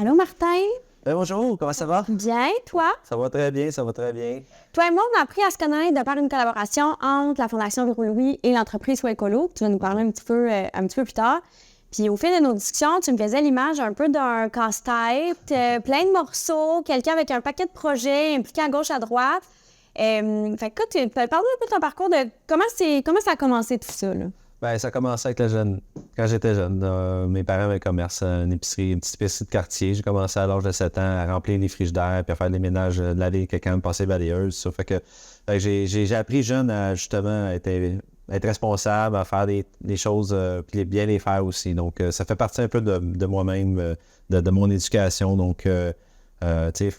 Allô, Martin? Bonjour, comment ça va? Bien, toi? Ça va très bien, ça va très bien. Toi et moi, on a appris à se connaître de par une collaboration entre la Fondation Véro Louis et l'entreprise Soit Écolo. Tu vas nous parler un petit peu plus tard. Puis au fil de nos discussions, tu me faisais l'image un peu d'un casse-tête, plein de morceaux, quelqu'un avec un paquet de projets impliqués à gauche, à droite. Fait que écoute, parle-nous un peu de ton parcours, de comment ça a commencé tout ça, là? Ben, ça a commencé avec quand j'étais jeune. Mes parents avaient un commerce, une petite épicerie de quartier. J'ai commencé à l'âge de 7 ans à remplir les frigidaires puis à faire des ménages, de laver quelqu'un, me passer balayeuse. Ça fait que j'ai appris jeune à justement être responsable, à faire des choses puis bien les faire aussi. Donc, ça fait partie un peu de moi-même, de mon éducation. Donc, tu sais,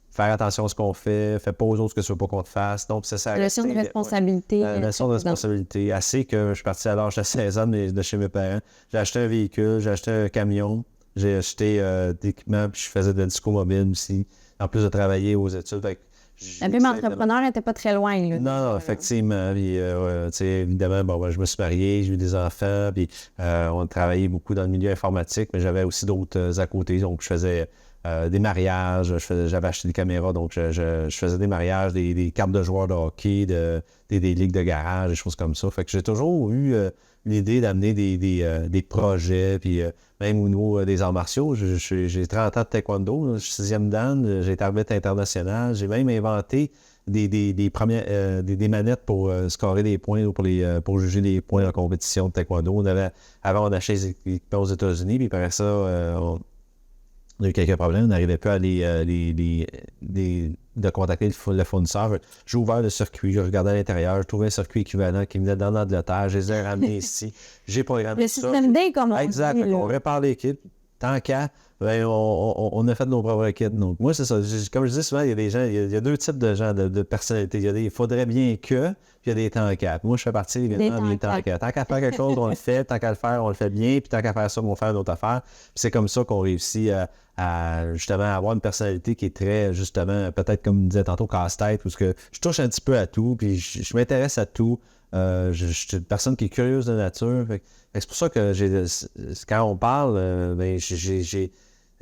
faire attention à ce qu'on fait, fais pas aux autres ce que tu veux pas qu'on te fasse. Donc, ça La notion de responsabilité. La notion de responsabilité. Assez que je suis parti à l'âge de 16 ans de chez mes parents. J'ai acheté un véhicule, j'ai acheté un camion, j'ai acheté des équipements, puis je faisais de la disco mobile aussi, en plus de travailler aux études. La même entrepreneur n'était pas très loin, là. Non, effectivement. Puis, tu sais, évidemment, je me suis marié, j'ai eu des enfants, puis on a travaillé beaucoup dans le milieu informatique, mais j'avais aussi d'autres à côté. Donc, je faisais des mariages, j'avais acheté des caméras, donc je faisais des mariages, des cartes de joueurs de hockey, des ligues de garage, des choses comme ça. Fait que j'ai toujours eu l'idée d'amener des projets, puis même au niveau des arts martiaux, j'ai 30 ans de taekwondo, je suis 6e dan, j'ai été arbitre international, j'ai même inventé des manettes pour scorer des points ou pour juger les points en compétition de taekwondo. Avant, on achetait des équipements aux États-Unis, puis après ça, on a eu quelques problèmes, on n'arrivait pas à de contacter le fournisseur. J'ai ouvert le circuit, je regardais à l'intérieur, je trouvais un circuit équivalent qui venait dans l'Angleterre, je les ai ramenés ici, j'ai programmé ça. Le système D, comme on Exact, dit, on répare l'équipe, tant qu'à, on a fait nos propres kits. Donc, moi, c'est ça. Comme je dis souvent, il y a des gens, il y a deux types de gens, de personnalités. Il faudrait bien que, puis il y a des temps qu'à. Moi, je fais partie, évidemment, des temps qu'à. Tant qu'à faire quelque chose, on le fait. Tant qu'à le faire, on le fait bien. Puis tant qu'à faire ça, on va faire une autre affaire. Puis c'est comme ça qu'on réussit à justement avoir une personnalité qui est très, justement, peut-être comme je disais tantôt, casse-tête, parce que je touche un petit peu à tout, puis je m'intéresse à tout. Je suis une personne qui est curieuse de nature. C'est pour ça que quand on parle,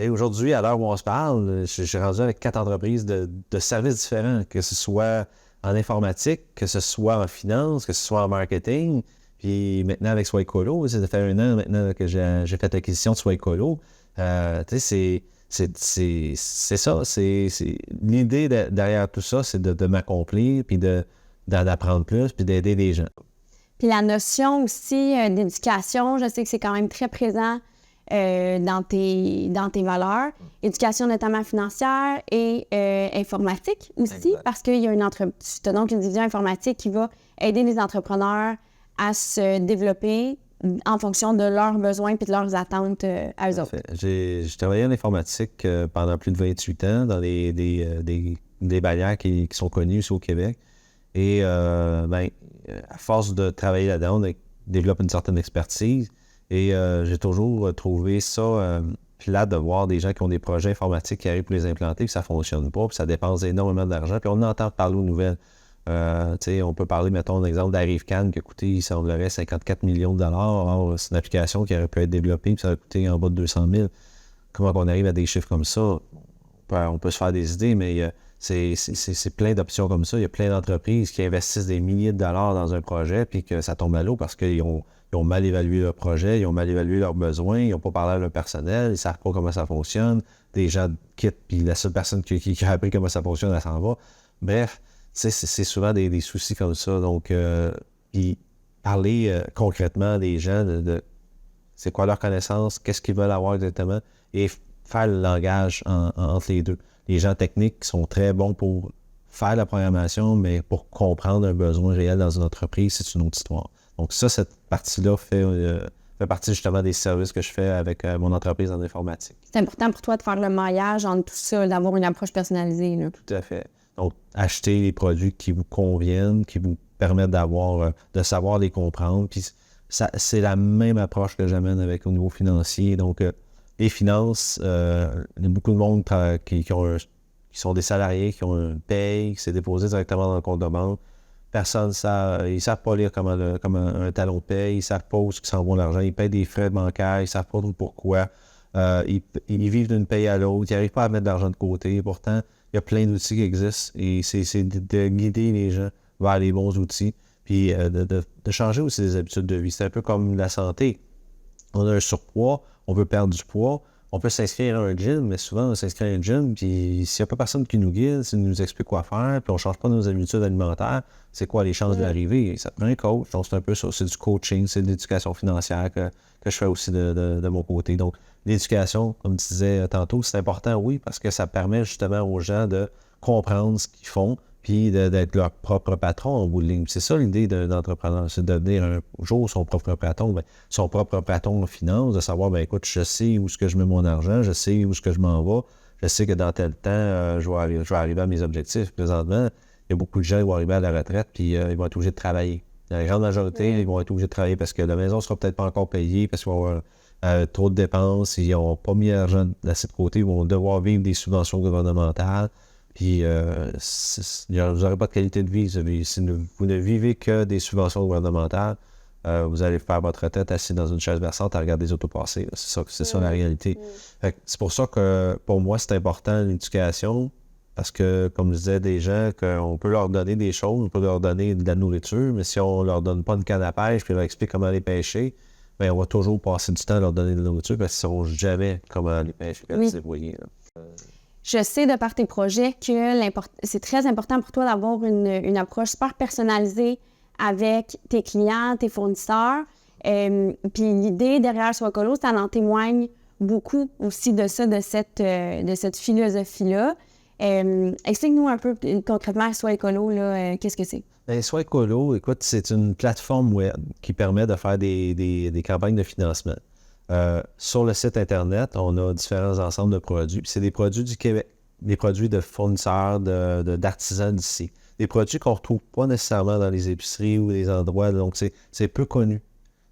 aujourd'hui, à l'heure où on se parle, je suis rendu avec 4 entreprises de services différents, que ce soit en informatique, que ce soit en finance, que ce soit en marketing. Puis maintenant, avec Soit Écolo, ça fait 1 an maintenant que j'ai fait l'acquisition de Soit Écolo. Tu sais, c'est ça. L'idée derrière tout ça, c'est de m'accomplir, puis d'apprendre plus, puis d'aider les gens. Puis la notion aussi d'éducation, je sais que c'est quand même très présent dans tes valeurs. Éducation notamment financière et informatique aussi, exact. Parce qu'il y a tu as donc une division informatique qui va aider les entrepreneurs à se développer en fonction de leurs besoins et de leurs attentes à eux autres. J'ai travaillé en informatique pendant plus de 28 ans dans des bannières qui sont connues ici au Québec. Et à force de travailler là-dedans, on développe une certaine expertise. Et j'ai toujours trouvé ça plate de voir des gens qui ont des projets informatiques qui arrivent pour les implanter, puis ça ne fonctionne pas, puis ça dépense énormément d'argent. Puis on entend parler aux nouvelles. On peut parler, mettons, d'un exemple d'Arrivecan qui a coûté, il semblerait, 54 millions de dollars. Alors, c'est une application qui aurait pu être développée, puis ça a coûté en bas de 200 000. Comment on arrive à des chiffres comme ça? On peut se faire des idées, mais c'est plein d'options comme ça. Il y a plein d'entreprises qui investissent des milliers de dollars dans un projet, puis que ça tombe à l'eau parce qu'ils ont mal évalué leur projet, ils ont mal évalué leurs besoins, ils n'ont pas parlé à leur personnel, ils ne savent pas comment ça fonctionne. Des gens quittent, puis la seule personne qui a appris comment ça fonctionne, elle s'en va. Bref, c'est souvent des soucis comme ça. Donc, puis parler concrètement des gens de c'est quoi leur connaissance, qu'est-ce qu'ils veulent avoir exactement, et faire le langage entre les deux. Les gens techniques sont très bons pour faire la programmation, mais pour comprendre un besoin réel dans une entreprise, c'est une autre histoire. Donc ça, cette partie-là fait partie justement des services que je fais avec mon entreprise en informatique. C'est important pour toi de faire le maillage entre tout ça, d'avoir une approche personnalisée, là. Tout à fait. Donc, acheter les produits qui vous conviennent, qui vous permettent de savoir les comprendre. Puis c'est la même approche que j'amène au niveau financier. Donc, les finances, il y a beaucoup de monde qui sont des salariés, qui ont une paye, qui s'est déposé directement dans le compte de banque. Personne ils ne savent pas lire comme un talon de paye, ils ne savent pas où s'en va l'argent, ils payent des frais bancaires, ils ne savent pas trop pourquoi. Ils vivent d'une paye à l'autre, ils n'arrivent pas à mettre de l'argent de côté. Pourtant, il y a plein d'outils qui existent et c'est de guider les gens vers les bons outils, puis de changer aussi les habitudes de vie. C'est un peu comme la santé. On a un surpoids, on veut perdre du poids, on peut s'inscrire à un gym, mais souvent on s'inscrit à un gym, puis s'il n'y a pas personne qui nous guide, qui nous explique quoi faire, puis on ne change pas nos habitudes alimentaires, c'est quoi les chances d'arriver? Ça prend un coach, donc c'est un peu ça, c'est du coaching, c'est de l'éducation financière que je fais aussi de mon côté. Donc l'éducation, comme tu disais tantôt, c'est important, oui, parce que ça permet justement aux gens de comprendre ce qu'ils font, puis d'être leur propre patron en bout de ligne. C'est ça l'idée d'un entrepreneur, c'est de devenir un jour son propre patron. Bien, son propre patron en finance, de savoir, bien écoute, je sais où est-ce que je mets mon argent, je sais où est-ce que je m'en vais, je sais que dans tel temps, je vais arriver à mes objectifs. Présentement, il y a beaucoup de gens qui vont arriver à la retraite, puis ils vont être obligés de travailler. La grande majorité, ils vont être obligés de travailler parce que la maison ne sera peut-être pas encore payée, parce qu'ils vont avoir trop de dépenses, ils n'ont pas mis l'argent assez de côté, ils vont devoir vivre des subventions gouvernementales. Puis, vous n'aurez pas de qualité de vie. Si vous ne vivez que des subventions gouvernementales, vous allez faire votre retraite assis dans une chaise berçante à regarder les autos passer. C'est ça la réalité. C'est pour ça que, pour moi, c'est important l'éducation, parce que, comme je disais, des gens, qu'on peut leur donner des choses, on peut leur donner de la nourriture, mais si on leur donne pas une canne à pêche puis on leur explique comment les pêcher, bien, on va toujours passer du temps à leur donner de la nourriture parce qu'ils ne sauront jamais comment les pêcher et les débrouiller. Je sais de par tes projets que c'est très important pour toi d'avoir une approche super personnalisée avec tes clients, tes fournisseurs. Puis l'idée derrière Sois Écolo, ça en témoigne beaucoup aussi de ça, de cette philosophie-là. Explique-nous un peu concrètement Sois Écolo, qu'est-ce que c'est? Bien, Sois Écolo, écoute, c'est une plateforme web qui permet de faire des campagnes de financement. Sur le site Internet, on a différents ensembles de produits. Puis c'est des produits du Québec, des produits de fournisseurs, d'artisans d'ici. Des produits qu'on ne retrouve pas nécessairement dans les épiceries ou les endroits, donc c'est peu connu.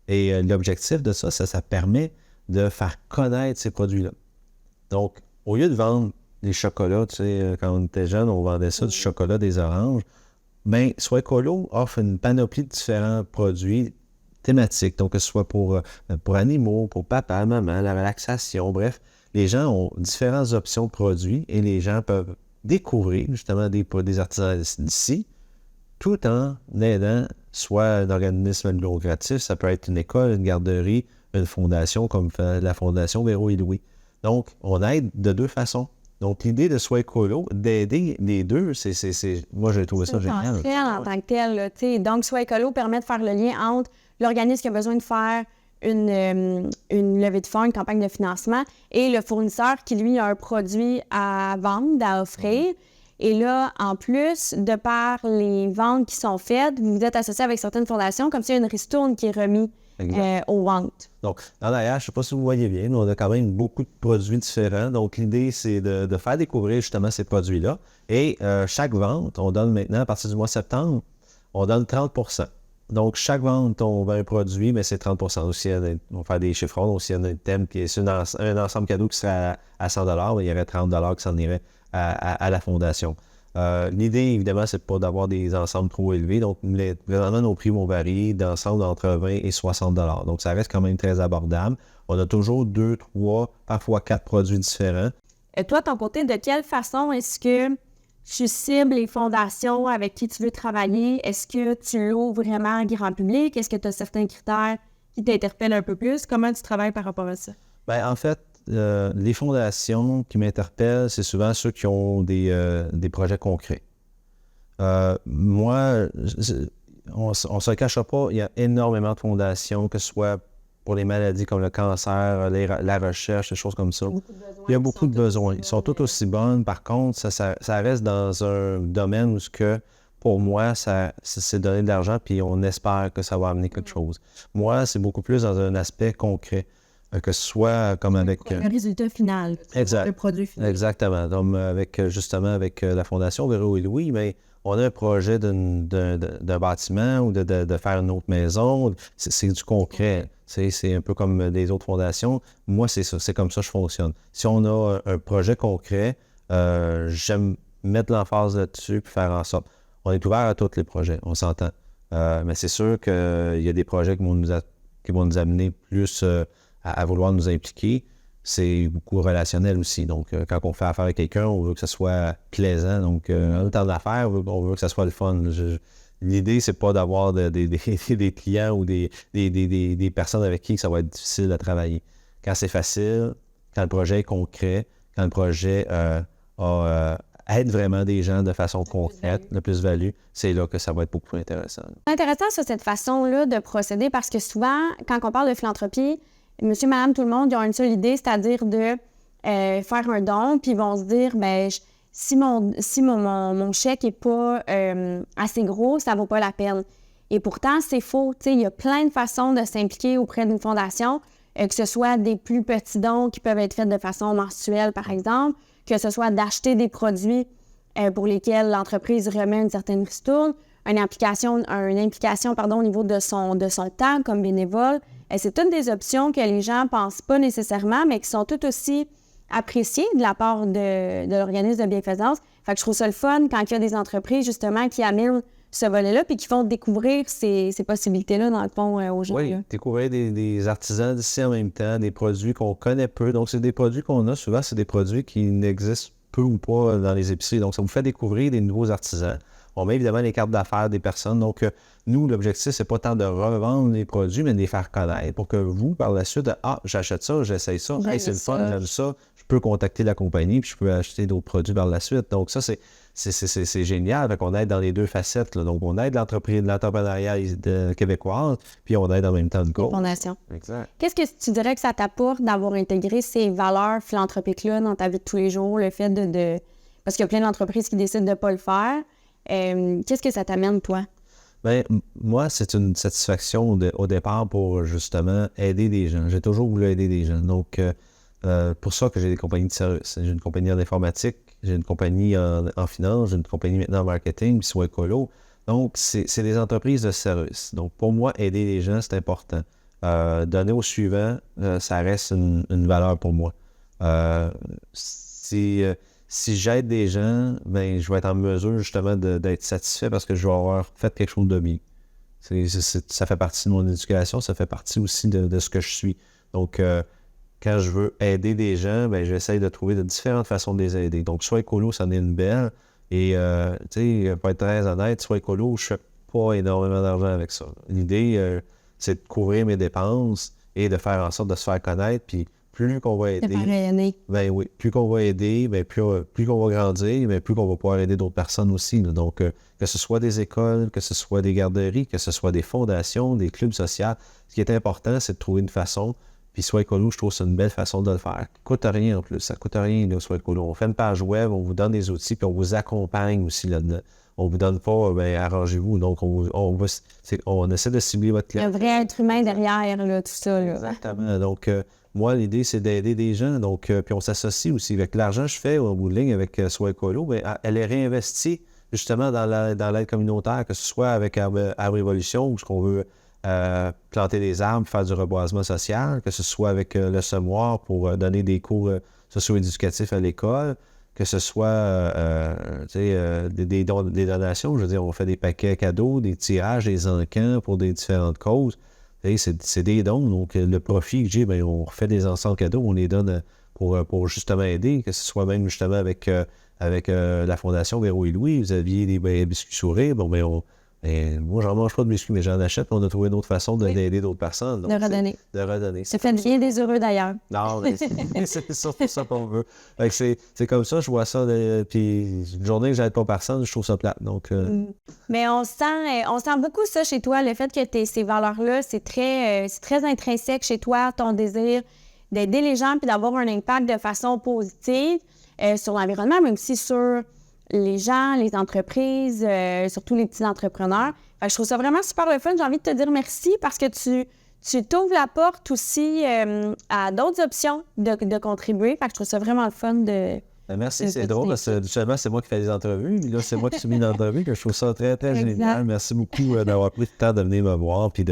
Et l'objectif de ça permet de faire connaître ces produits-là. Donc, au lieu de vendre des chocolats, tu sais, quand on était jeune, on vendait ça, du chocolat, des oranges, bien, Sois Écolo offre une panoplie de différents produits thématiques, donc que ce soit pour animaux, pour papa, maman, la relaxation, bref, les gens ont différentes options de produits et les gens peuvent découvrir justement des artisans d'ici, tout en aidant soit un organisme lucratif, ça peut être une école, une garderie, une fondation comme la Fondation Véro et Louis. Donc, on aide de deux façons. Donc, l'idée de Sois Écolo, d'aider les deux, moi, j'ai trouvé ça génial. C'est en tant que tel. Là, donc, Sois Écolo permet de faire le lien entre l'organisme qui a besoin de faire une levée de fonds, une campagne de financement, et le fournisseur qui, lui, a un produit à vendre, à offrir. Et là, en plus, de par les ventes qui sont faites, vous êtes associé avec certaines fondations, comme s'il y a une ristourne qui est remise aux ventes. Donc, en arrière, je ne sais pas si vous voyez bien, mais on a quand même beaucoup de produits différents. Donc, l'idée, c'est de faire découvrir justement ces produits-là. Et chaque vente, on donne maintenant, à partir du mois de septembre, on donne 30 %. Donc, chaque vente, on vend un produit, mais c'est 30 % aussi. On va faire des chiffrons, aussi, il y a un thème, puis c'est un ensemble cadeau qui serait à 100 $, mais il y aurait 30 $ qui s'en irait à la fondation. L'idée, évidemment, c'est pas d'avoir des ensembles trop élevés. Donc, présentement, nos prix vont varier d'ensemble entre 20 et 60 $. Donc, ça reste quand même très abordable. On a toujours 2, 3, parfois 4 produits différents. Toi, de ton côté, de quelle façon est-ce que tu cibles les fondations avec qui tu veux travailler? Est-ce que tu l'ouvres vraiment au grand public? Est-ce que tu as certains critères qui t'interpellent un peu plus? Comment tu travailles par rapport à ça? Bien, en fait, les fondations qui m'interpellent, c'est souvent ceux qui ont des projets concrets. Moi, on ne se le cachera pas, il y a énormément de fondations, que ce soit pour les maladies comme le cancer, la recherche, des choses comme ça. Il y a beaucoup de besoins. Ils sont tous aussi bonnes. Par contre, ça reste dans un domaine où pour moi, c'est donner de l'argent puis on espère que ça va amener quelque chose. Moi, c'est beaucoup plus dans un aspect concret. Que ce soit comme avec... Le résultat final. Exact. Le produit final. Exactement. Donc, justement, avec la Fondation Véro et Louis, mais on a un projet d'un bâtiment ou de faire une autre maison. C'est du concret. C'est un peu comme des autres fondations. Moi, c'est ça. C'est comme ça que je fonctionne. Si on a un projet concret, j'aime mettre l'emphase là-dessus et faire en sorte. On est ouvert à tous les projets, on s'entend. Mais c'est sûr qu'il y a des projets qui vont nous amener plus... à vouloir nous impliquer. c'est beaucoup relationnel aussi. Donc, quand on fait affaire avec quelqu'un, on veut que ça soit plaisant. Donc, en temps d'affaires, on veut que ça soit le fun. L'idée, c'est pas d'avoir des clients ou des personnes avec qui ça va être difficile de travailler. Quand c'est facile, quand le projet est concret, quand le projet aide vraiment des gens de façon concrète, le plus-value, c'est là que ça va être beaucoup plus intéressant. C'est intéressant, ça, cette façon-là de procéder, parce que souvent, quand on parle de philanthropie, monsieur, madame, tout le monde, ils ont une seule idée, c'est-à-dire de faire un don, puis ils vont se dire, bien, si mon chèque n'est pas assez gros, ça ne vaut pas la peine. Et pourtant, c'est faux. Il y a plein de façons de s'impliquer auprès d'une fondation, que ce soit des plus petits dons qui peuvent être faits de façon mensuelle, par exemple, que ce soit d'acheter des produits pour lesquels l'entreprise remet une certaine ristourne, une implication au niveau de son temps comme bénévole. C'est toutes des options que les gens ne pensent pas nécessairement, mais qui sont tout aussi appréciées de la part de l'organisme de bienfaisance. Fait que je trouve ça le fun quand il y a des entreprises, justement, qui amènent ce volet-là puis qui font découvrir ces possibilités-là, dans le fond, aux gens. Oui, découvrir des artisans d'ici en même temps, des produits qu'on connaît peu. Donc, c'est des produits qu'on a. Souvent, c'est des produits qui n'existent peu ou pas dans les épiceries. Donc, ça vous fait découvrir des nouveaux artisans. On met évidemment les cartes d'affaires des personnes. Donc, nous, l'objectif, c'est pas tant de revendre les produits, mais de les faire connaître pour que vous, par la suite, j'achète ça, j'essaye ça, hey, c'est le fun, j'aime ça, je peux contacter la compagnie puis je peux acheter d'autres produits par la suite. Donc, ça, c'est génial. Fait qu'on aide dans les deux facettes. Là. Donc, on aide l'entrepreneuriat québécoise, puis on aide en même temps une cause. Fondation. Exact. Qu'est-ce que tu dirais que ça t'apporte d'avoir intégré ces valeurs philanthropiques-là dans ta vie de tous les jours, le fait de... Parce qu'il y a plein d'entreprises qui décident de ne pas le faire. Qu'est-ce que ça t'amène, toi? Bien, moi, c'est une satisfaction au départ pour, justement, aider des gens. J'ai toujours voulu aider des gens. Donc, pour ça que j'ai des compagnies de services. J'ai une compagnie en informatique, j'ai une compagnie en finance, j'ai une compagnie maintenant en marketing, puis soit écolo. Donc, c'est des entreprises de services. Donc, pour moi, aider les gens, c'est important. Donner au suivant, ça reste une valeur pour moi. Si j'aide des gens, bien, je vais être en mesure justement d'être satisfait parce que je vais avoir fait quelque chose de bien. Ça fait partie de mon éducation, ça fait partie aussi de ce que je suis. Donc, quand je veux aider des gens, bien, j'essaie de trouver de différentes façons de les aider. Donc, soit écolo, ça en est une belle. Et, tu sais, pour être très honnête, soit écolo, je ne fais pas énormément d'argent avec ça. L'idée, c'est de couvrir mes dépenses et de faire en sorte de se faire connaître. Puis, plus qu'on va aider, ben oui, plus qu'on va aider, ben plus qu'on va grandir, ben plus qu'on va pouvoir aider d'autres personnes aussi. Là. Donc, que ce soit des écoles, que ce soit des garderies, que ce soit des fondations, des clubs sociaux, ce qui est important, c'est de trouver une façon. Puis Soit écolo, je trouve que c'est une belle façon de le faire. Ça ne coûte rien en plus, ça ne coûte rien, là, Soit écolo. On fait une page web, on vous donne des outils, puis on vous accompagne aussi là-dedans. On ne vous donne pas, ben arrangez-vous. Donc, on essaie de cibler votre client. Il y a un vrai être humain derrière, là, tout ça. Là. Exactement. Donc, moi, l'idée, c'est d'aider des gens. Donc, puis on s'associe aussi. Avec l'argent que je fais au bout de ligne avec Soit écolo, bien, elle est réinvestie justement dans l'aide communautaire, que ce soit avec Arbre Révolution, où ce qu'on veut planter des arbres, faire du reboisement social, que ce soit avec le semoir pour donner des cours socio-éducatifs à l'école, que ce soit des donations. Je veux dire, on fait des paquets cadeaux, des tirages, des encans pour des différentes causes. C'est des dons, donc le profit que j'ai, bien, on refait des ensembles cadeaux, on les donne pour justement aider, que ce soit même justement avec la Fondation Véro et Louis, vous aviez des biscuits sourires, bon, bien, moi, j'en mange pas de biscuits, mais j'en achète, on a trouvé une autre façon d'aider d'autres personnes. Donc, de redonner. De redonner. Ça fait bien des heureux d'ailleurs. Non, mais c'est surtout ça qu'on veut. C'est comme ça, je vois ça, puis une journée que j'aide pas personne, je trouve ça plate. Donc, Mais on sent beaucoup ça chez toi, le fait que tu aies ces valeurs-là, c'est très intrinsèque chez toi, ton désir d'aider les gens puis d'avoir un impact de façon positive sur l'environnement, mais aussi sur les gens, les entreprises, surtout les petits entrepreneurs. Fait que je trouve ça vraiment super le fun. J'ai envie de te dire merci parce que tu t'ouvres la porte aussi à d'autres options de contribuer. Fait que je trouve ça vraiment le fun de... Merci, c'est drôle parce que habituellement, c'est moi qui fais les entrevues. Mais là, c'est moi qui suis mis l'entrevue, que je trouve ça très, très génial. Merci beaucoup d'avoir pris le temps de venir me voir puis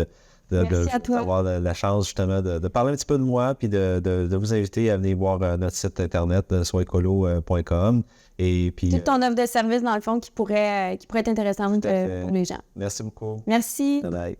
d'avoir la chance justement de parler un petit peu de moi puis de vous inviter à venir voir notre site internet soitécolo.com. Et puis, toute ton offre de service, dans le fond, qui pourrait être intéressante pour les gens. Merci beaucoup. Merci. Bye bye.